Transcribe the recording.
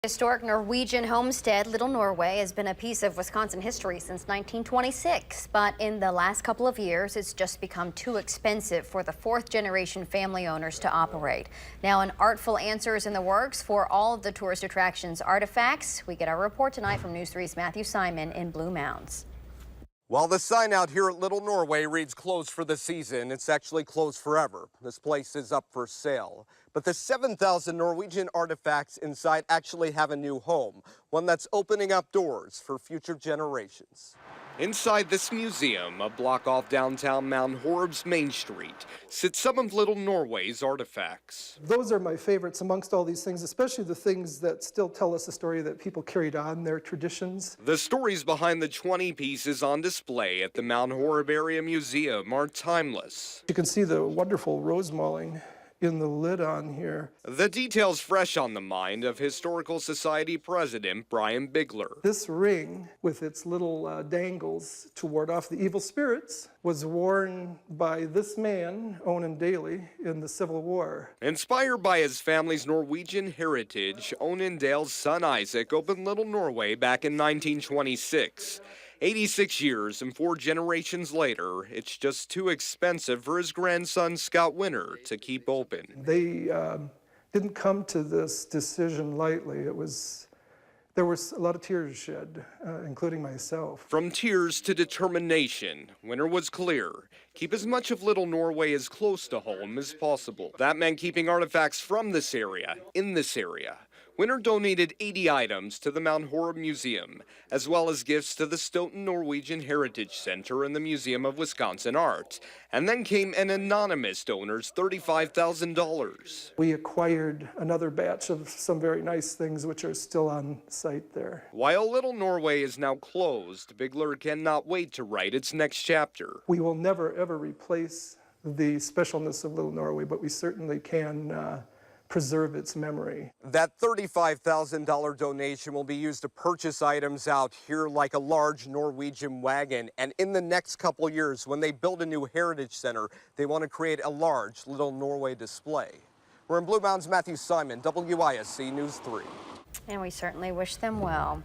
Historic Norwegian homestead, Little Norway, has been a piece of Wisconsin history since 1926, but in the last couple of years, it's just become too expensive for the fourth-generation family owners to operate. Now, an artful answer is in the works for all of the tourist attractions' artifacts. We get our report tonight from News 3's Matthew Simon in Blue Mounds. While the sign out here at Little Norway reads closed for the season, it's actually closed forever. This place is up for sale. But the 7,000 Norwegian artifacts inside actually have a new home, one that's opening up doors for future generations. Inside this museum, a block off downtown Mount Horeb's Main Street, sits some of Little Norway's artifacts. Those are my favorites amongst all these things, especially the things that still tell us a story that people carried on their traditions. The stories behind the 20 pieces on display at the Mount Horeb Area Museum are timeless. You can see the wonderful rose mauling in the lid on here. The details fresh on the mind of Historical Society President Brian Bigler. This ring, with its little dangles to ward off the evil spirits, was worn by this man, Onan Daly, in the Civil War. Inspired by his family's Norwegian heritage, Onan Dale's son Isaac opened Little Norway back in 1926. 86 years and 4 generations later, it's just too expensive for his grandson Scott Winter to keep open. They didn't come to this decision lightly. There was a lot of tears shed, including myself. From tears to determination, Winter was clear. Keep as much of Little Norway as close to home as possible. That meant keeping artifacts from this area, in this area. Winter donated 80 items to the Mount Horeb Museum, as well as gifts to the Stoughton Norwegian Heritage Center and the Museum of Wisconsin Art. And then came an anonymous donor's $35,000. We acquired another batch of some very nice things which are still on site there. While Little Norway is now closed, Bigler cannot wait to write its next chapter. We will never ever replace the specialness of Little Norway, but we certainly can preserve its memory. That $35,000 donation will be used to purchase items out here like a large Norwegian wagon. And in the next couple years, when they build a new heritage center, they want to create a large Little Norway display. We're in Blue Mounds, Matthew Simon, WISC News 3. And we certainly wish them well.